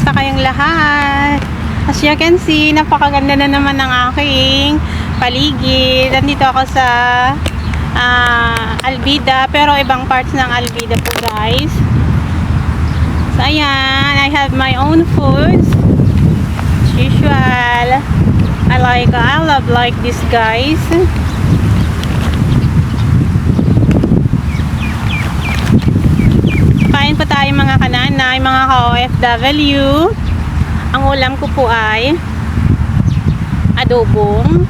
Kamusta kayong lahat? As you can see, napakaganda na naman ng aking paligid. Nandito ako sa Albida, pero ibang parts ng Albida po guys. So ayan, I have my own foods. As usual. I love this guys. Kain po tayo mga kananay, mga ka-OFW. Ang ulam ko po ay adobong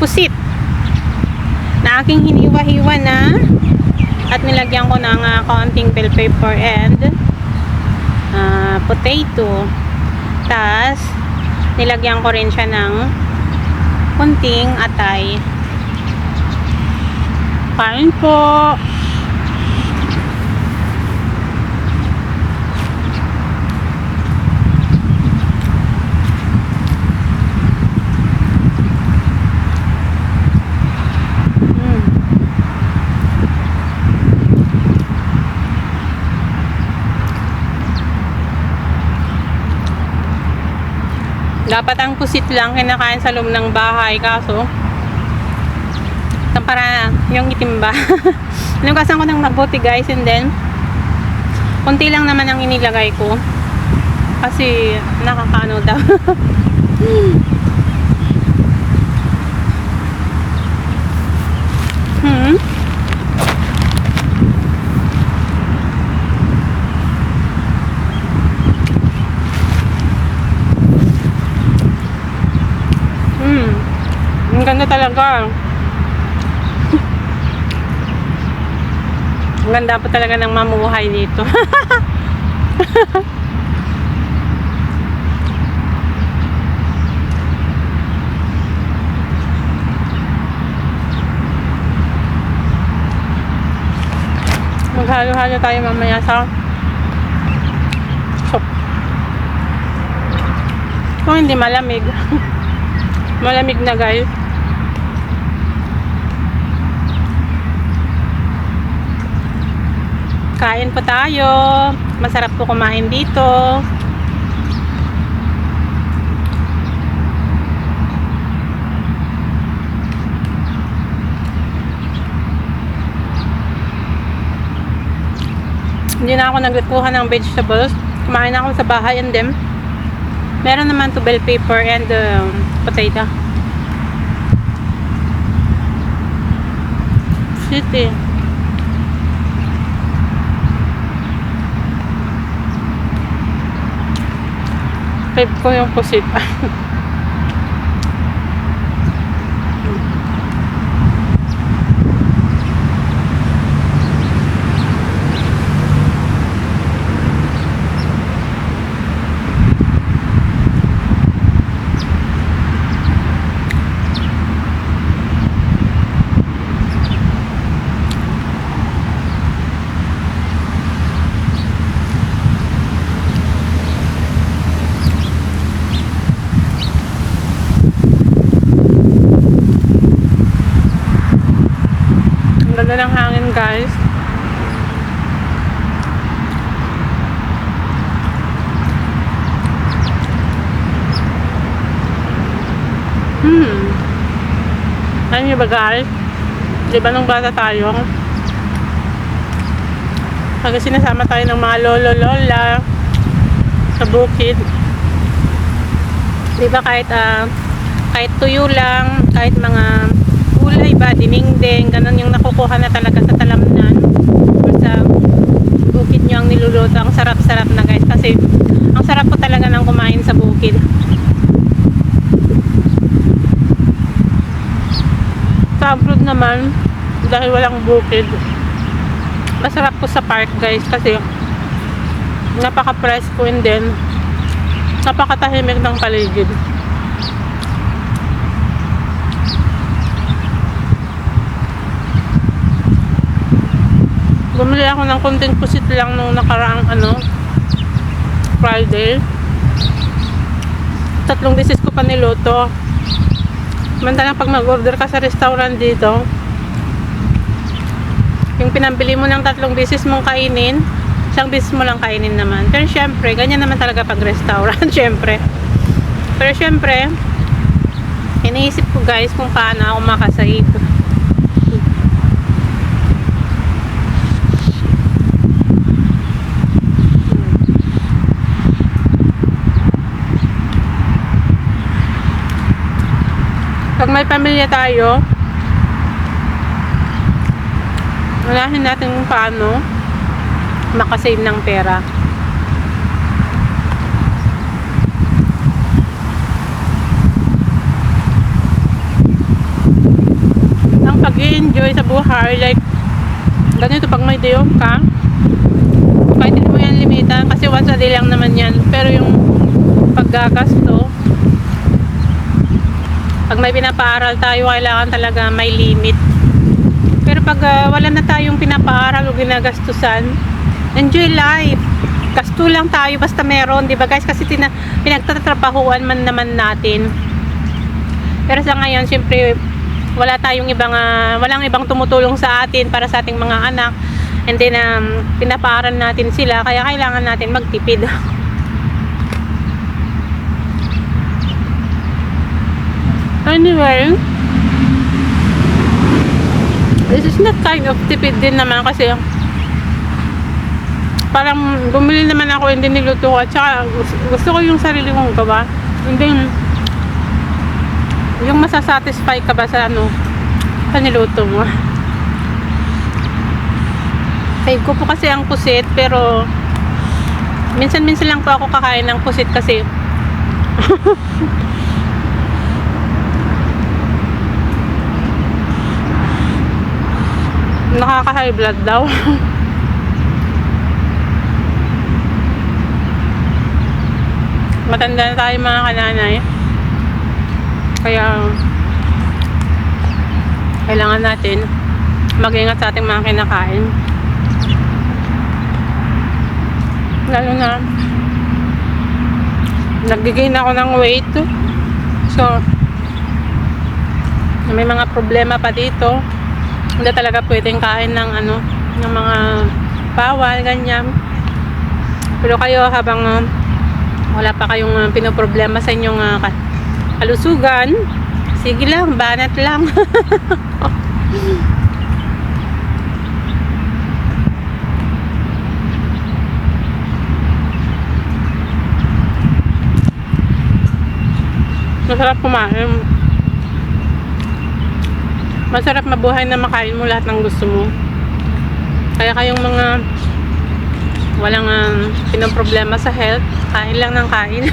pusit na aking hiniwa-hiwa na at nilagyan ko ng kaunting bell pepper and potato. Tas nilagyan ko rin siya ng kunting atay. Kain po. Dapat ang pusit lang kinakain sa loob ng bahay, kaso para yung itim ba. Nugasan ko ng mabuti guys, and then konti lang naman ang inilagay ko kasi nakakaano daw. Ang ganda talaga. Ang ganda po talaga ng mamuhay dito. Maghalo-halo tayo mamaya sa soup. Kung hindi malamig. Malamig na guys. Kain po tayo. Masarap po kumain dito. Hindi na ako naglutuhan ng vegetables. Kumain ako sa bahay and then meron naman to bell pepper and potato. City. Fave ko yung pusit. Ganda ng hangin guys. Alam niyo ba guys, diba nung bata tayo, pag sinasama tayo ng mga lolo-lola sa bukid, diba kahit tuyo lang, kahit mga gulay ba, dinengdeng, ganun yung nakukuha na talaga sa talamnan or sa bukid nyo ang niluluto. Ang sarap-sarap na guys, kasi ang sarap po talaga ng kumain sa bukid. Sa abroad naman, dahil walang bukid, masarap po sa park guys, kasi napaka-presko and then napakatahimik ng paligid. Bumili ako ng konting pusit lang nung nakaraang Friday. 3 beses ko pa niluto. Mantalang pag mag-order ka sa restaurant dito, yung pinambili mo ng 3 beses mong kainin, isang beses mo lang kainin naman. Pero syempre, ganyan naman talaga pag restaurant, syempre. Pero syempre, iniisip ko guys kung paano ako makasave. Pag may pamilya tayo, walahin natin kung paano makasave ng pera. Ang pag-i-enjoy sa buhay, like ganito pag may day off ka, kahit hindi mo yan limitan kasi once a day lang naman yan, pero yung paggagasto, pag may pinapaaral tayo, kailangan talaga may limit. Pero pag wala na tayong pinapaaral o ginagastusan, enjoy life. Gasto lang tayo basta meron, 'di ba guys? Kasi pinagtatrabahuan man naman natin. Pero sa ngayon, syempre wala tayong walang ibang tumutulong sa atin para sa ating mga anak. And then pinapaaral natin sila, kaya kailangan natin magtipid. Anyway, this is not kind of tipid din naman kasi parang bumili naman ako hindi niluto ko at saka gusto ko yung sarili kong gawa, hindi yung masasatisfy ka ba sa sa niluto mo. Save ko po kasi ang pusit, pero minsan-minsan lang po ako kakain ng pusit kasi nakaka-high blood daw. Matanda na tayo mga kananay, kaya kailangan natin mag-ingat sa ating mga kinakain, lalo na nag-gain ako ng weight, so may mga problema pa dito. Hindi talaga pwedeng kain ng ng mga bawal, ganyan. Pero kayo habang wala pa kayong pinoproblema sa inyong kalusugan, sige lang, banat lang. Masarap kumain. Masarap mabuhay na makain mo lahat ng gusto mo. Kaya kayong mga walang pinoproblema sa health, kain lang ng kain.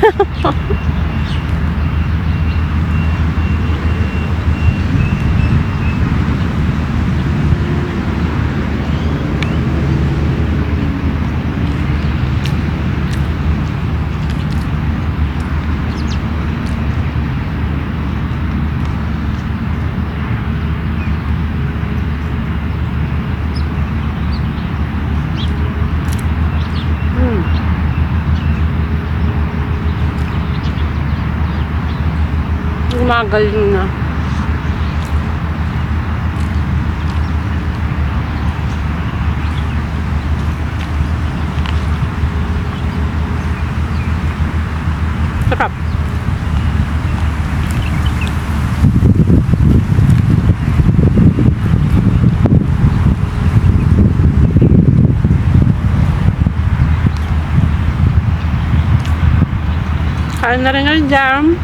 Gumagaling na. Sarap. Kain na rin ang jam.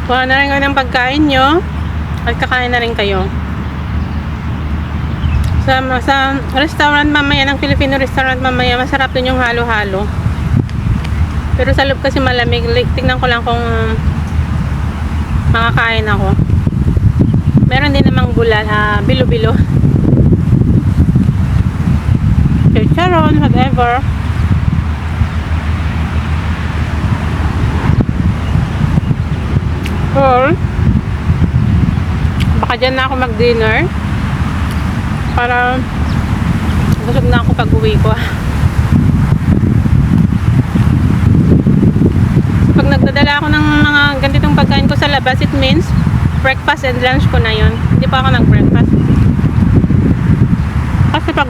Kuha na rin kayo ng pagkain nyo at kakain na rin kayo. Sa restaurant mamaya, ng Filipino restaurant mamaya, masarap dun yung halo-halo. Pero sa loob kasi malamig. Tingnan ko lang kung makakain ako. Meron din namang bulan, bilo-bilo. Chicharon, whatever. Or baka dyan na ako mag-dinner para busog na ako pag uwi ko. Pag nagdadala ako ng mga ganitong pagkain ko sa labas, it means breakfast and lunch ko na yun. Hindi pa ako nag-breakfast kasi pag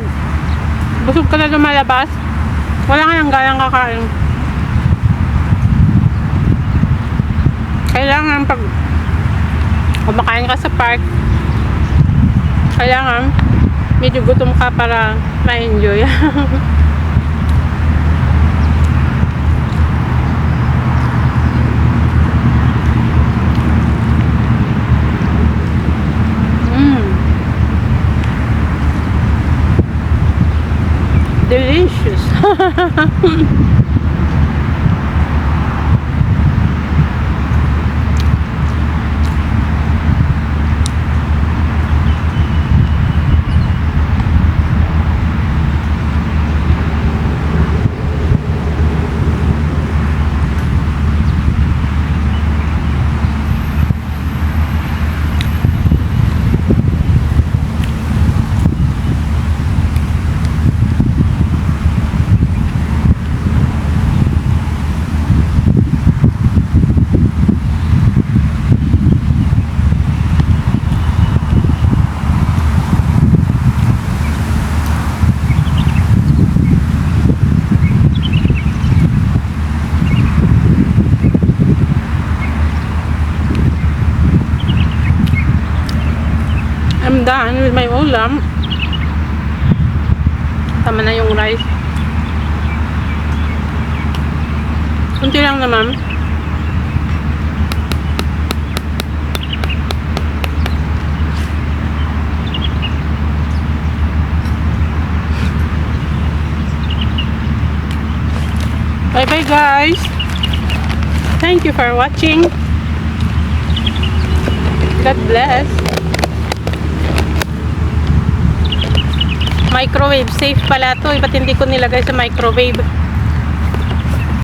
Busog ka na lumalabas. Wala ka nang galang kakain. Kailangan pag kumakain ka sa park, kailangan medyo gutom ka para ma-enjoy. Delicious. I'm done with my ulam. Tama na yung rice. Kunti lang naman. Bye bye guys. Thank you for watching. God bless. Microwave safe pala to. Ba't hindi ko nilagay sa microwave?